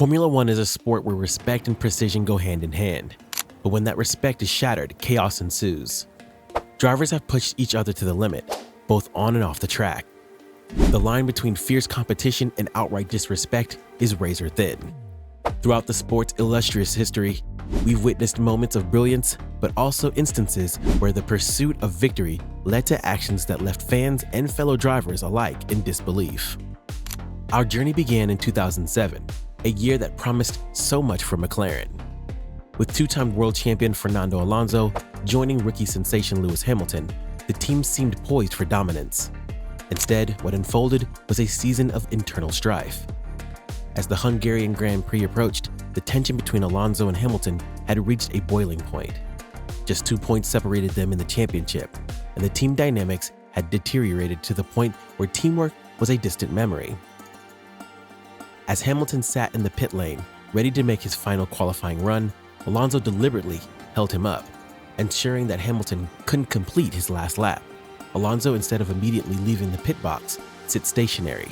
Formula One is a sport where respect and precision go hand in hand, but when that respect is shattered, chaos ensues. Drivers have pushed each other to the limit, both on and off the track. The line between fierce competition and outright disrespect is razor thin. Throughout the sport's illustrious history, we've witnessed moments of brilliance, but also instances where the pursuit of victory led to actions that left fans and fellow drivers alike in disbelief. Our journey began in 2007, a year that promised so much for McLaren. With two-time world champion Fernando Alonso joining rookie sensation Lewis Hamilton, the team seemed poised for dominance. Instead, what unfolded was a season of internal strife. As the Hungarian Grand Prix approached, the tension between Alonso and Hamilton had reached a boiling point. Just 2 points separated them in the championship, and the team dynamics had deteriorated to the point where teamwork was a distant memory. As Hamilton sat in the pit lane, ready to make his final qualifying run, Alonso deliberately held him up, ensuring that Hamilton couldn't complete his last lap. Alonso, instead of immediately leaving the pit box, sits stationary.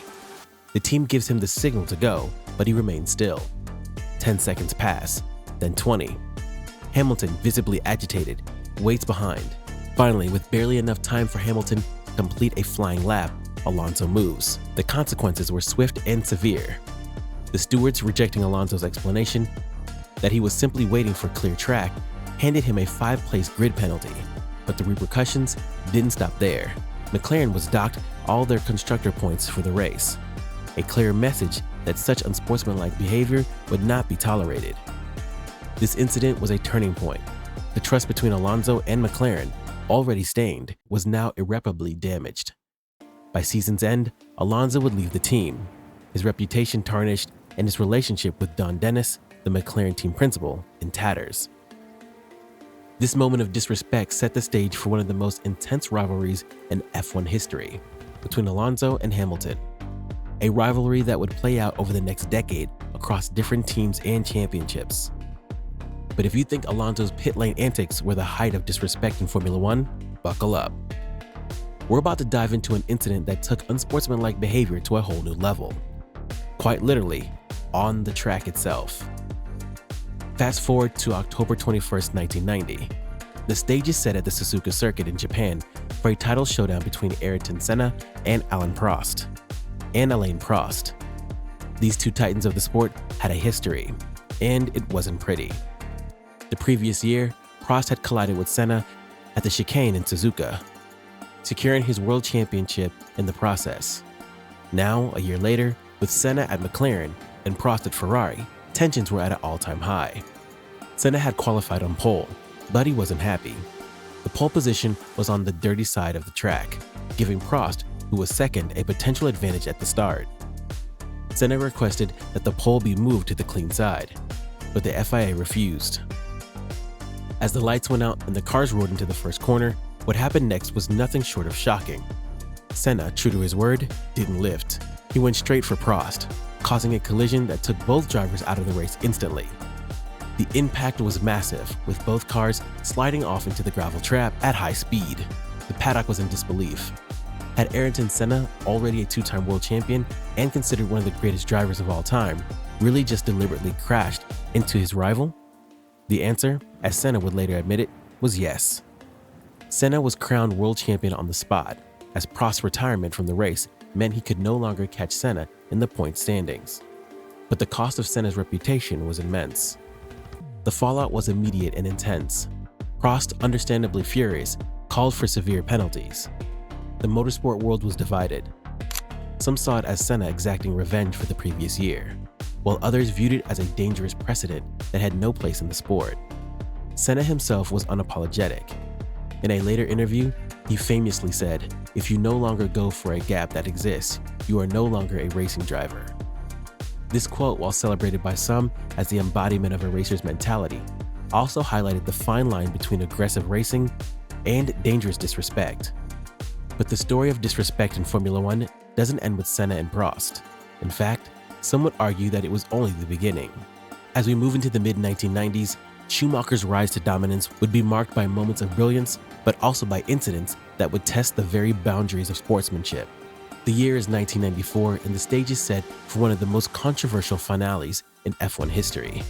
The team gives him the signal to go, but he remains still. 10 seconds pass, then 20. Hamilton, visibly agitated, waits behind. Finally, with barely enough time for Hamilton to complete a flying lap, Alonso moves. The consequences were swift and severe. The stewards, rejecting Alonso's explanation that he was simply waiting for clear track, handed him a 5-place grid penalty. But the repercussions didn't stop there. McLaren was docked all their constructor points for the race, a clear message that such unsportsmanlike behavior would not be tolerated. This incident was a turning point. The trust between Alonso and McLaren, already stained, was now irreparably damaged. By season's end, Alonso would leave the team, his reputation tarnished and his relationship with Don Dennis, the McLaren team principal, in tatters. This moment of disrespect set the stage for one of the most intense rivalries in F1 history, between Alonso and Hamilton. A rivalry that would play out over the next decade across different teams and championships. But if you think Alonso's pit lane antics were the height of disrespect in Formula One, buckle up. We're about to dive into an incident that took unsportsmanlike behavior to a whole new level. Quite literally, on the track itself. Fast forward to October 21st, 1990. The stage is set at the Suzuka circuit in Japan for a title showdown between Ayrton Senna and Alain Prost. These two titans of the sport had a history, and it wasn't pretty. The previous year, Prost had collided with Senna at the chicane in Suzuka, securing his world championship in the process. Now, a year later, with Senna at McLaren and Prost at Ferrari, tensions were at an all-time high. Senna had qualified on pole, but he wasn't happy. The pole position was on the dirty side of the track, giving Prost, who was second, a potential advantage at the start. Senna requested that the pole be moved to the clean side, but the FIA refused. As the lights went out and the cars rolled into the first corner, what happened next was nothing short of shocking. Senna, true to his word, didn't lift. He went straight for Prost, causing a collision that took both drivers out of the race instantly. The impact was massive, with both cars sliding off into the gravel trap at high speed. The paddock was in disbelief. Had Ayrton Senna, already a two-time world champion and considered one of the greatest drivers of all time, really just deliberately crashed into his rival? The answer, as Senna would later admit it, was yes. Senna was crowned world champion on the spot, as Prost's retirement from the race meant he could no longer catch Senna in the point standings. But the cost of Senna's reputation was immense. The fallout was immediate and intense. Prost, understandably furious, called for severe penalties. The motorsport world was divided. Some saw it as Senna exacting revenge for the previous year, while others viewed it as a dangerous precedent that had no place in the sport. Senna himself was unapologetic. In a later interview, he famously said, "If you no longer go for a gap that exists, you are no longer a racing driver." This quote, while celebrated by some as the embodiment of a racer's mentality, also highlighted the fine line between aggressive racing and dangerous disrespect. But the story of disrespect in Formula One doesn't end with Senna and Prost. In fact, some would argue that it was only the beginning. As we move into the mid-1990s, Schumacher's rise to dominance would be marked by moments of brilliance, but also by incidents that would test the very boundaries of sportsmanship. The year is 1994 and the stage is set for one of the most controversial finales in F1 history.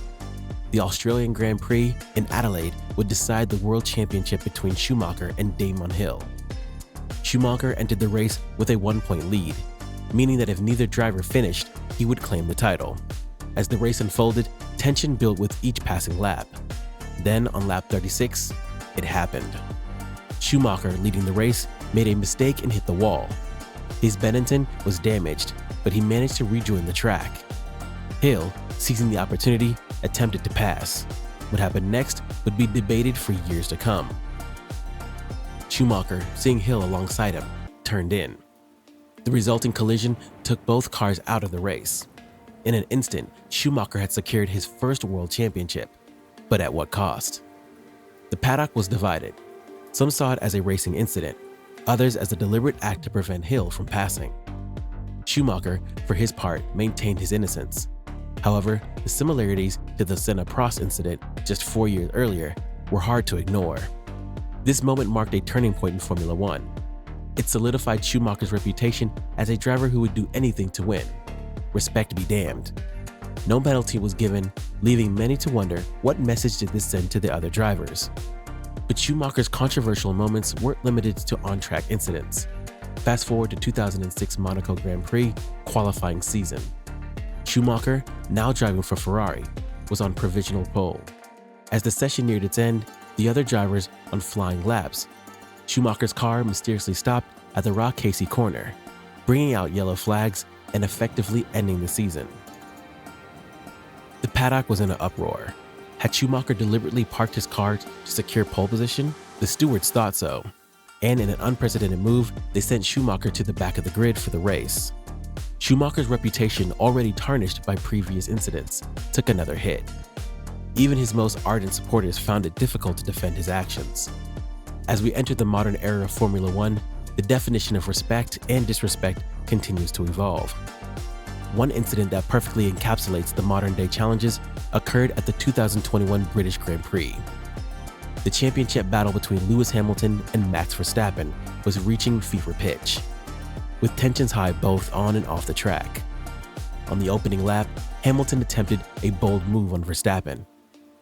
The Australian Grand Prix in Adelaide would decide the World Championship between Schumacher and Damon Hill. Schumacher entered the race with a 1-point lead, meaning that if neither driver finished, he would claim the title. As the race unfolded, tension built with each passing lap. Then, on lap 36, it happened. Schumacher, leading the race, made a mistake and hit the wall. His Benetton was damaged, but he managed to rejoin the track. Hill, seizing the opportunity, attempted to pass. What happened next would be debated for years to come. Schumacher, seeing Hill alongside him, turned in. The resulting collision took both cars out of the race. In an instant, Schumacher had secured his first world championship, but at what cost? The paddock was divided. Some saw it as a racing incident, others as a deliberate act to prevent Hill from passing. Schumacher, for his part, maintained his innocence. However, the similarities to the Senna-Prost incident just 4 years earlier were hard to ignore. This moment marked a turning point in Formula One. It solidified Schumacher's reputation as a driver who would do anything to win. Respect be damned. No penalty was given, leaving many to wonder what message did this send to the other drivers. But Schumacher's controversial moments weren't limited to on-track incidents. Fast forward to 2006 Monaco Grand Prix qualifying season. Schumacher, now driving for Ferrari, was on provisional pole. As the session neared its end, the other drivers on flying laps. Schumacher's car mysteriously stopped at the Rock Casey corner, bringing out yellow flags and effectively ending the season. The paddock was in an uproar. Had Schumacher deliberately parked his car to secure pole position? The stewards thought so, and in an unprecedented move, they sent Schumacher to the back of the grid for the race. Schumacher's reputation, already tarnished by previous incidents, took another hit. Even his most ardent supporters found it difficult to defend his actions. As we enter the modern era of Formula One, the definition of respect and disrespect continues to evolve. One incident that perfectly encapsulates the modern-day challenges occurred at the 2021 British Grand Prix. The championship battle between Lewis Hamilton and Max Verstappen was reaching fever pitch, with tensions high both on and off the track. On the opening lap, Hamilton attempted a bold move on Verstappen.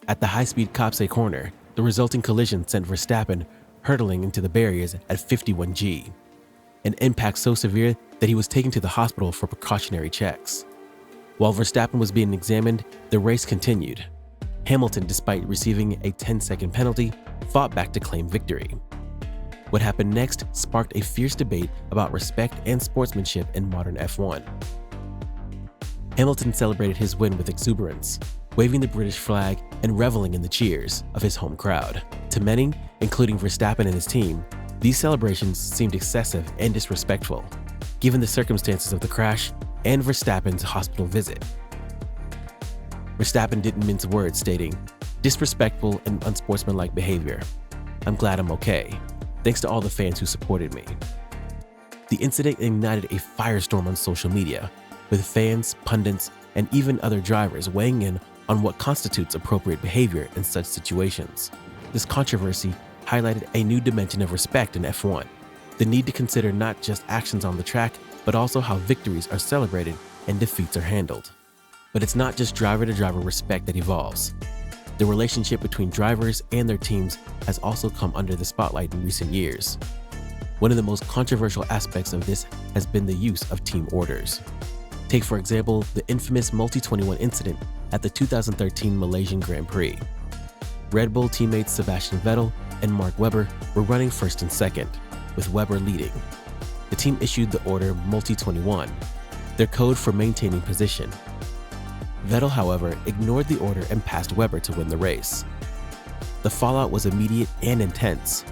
At the high-speed Copse corner, the resulting collision sent Verstappen hurtling into the barriers at 51G, an impact so severe that he was taken to the hospital for precautionary checks. While Verstappen was being examined, the race continued. Hamilton, despite receiving a 10-second penalty, fought back to claim victory. What happened next sparked a fierce debate about respect and sportsmanship in modern F1. Hamilton celebrated his win with exuberance, waving the British flag and reveling in the cheers of his home crowd. To many, including Verstappen and his team, these celebrations seemed excessive and disrespectful, given the circumstances of the crash and Verstappen's hospital visit. Verstappen didn't mince words, stating, "Disrespectful and unsportsmanlike behavior. I'm glad I'm okay. Thanks to all the fans who supported me." The incident ignited a firestorm on social media, with fans, pundits, and even other drivers weighing in on what constitutes appropriate behavior in such situations. This controversy highlighted a new dimension of respect in F1, the need to consider not just actions on the track, but also how victories are celebrated and defeats are handled. But it's not just driver-to-driver respect that evolves. The relationship between drivers and their teams has also come under the spotlight in recent years. One of the most controversial aspects of this has been the use of team orders. Take, for example, the infamous Multi-21 incident at the 2013 Malaysian Grand Prix. Red Bull teammates Sebastian Vettel and Mark Webber were running first and second, with Webber leading. The team issued the order Multi-21, their code for maintaining position. Vettel, however, ignored the order and passed Webber to win the race. The fallout was immediate and intense.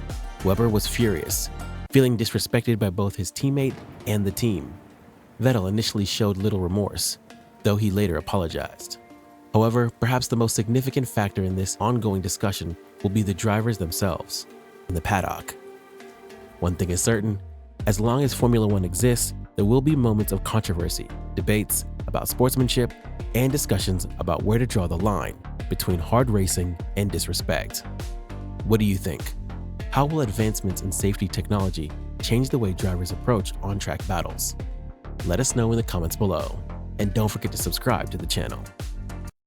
Webber was furious, feeling disrespected by both his teammate and the team. Vettel initially showed little remorse, though he later apologized. However, perhaps the most significant factor in this ongoing discussion will be the drivers themselves in the paddock. One thing is certain, as long as Formula One exists, there will be moments of controversy, debates about sportsmanship, and discussions about where to draw the line between hard racing and disrespect. What do you think? How will advancements in safety technology change the way drivers approach on-track battles? Let us know in the comments below. And don't forget to subscribe to the channel.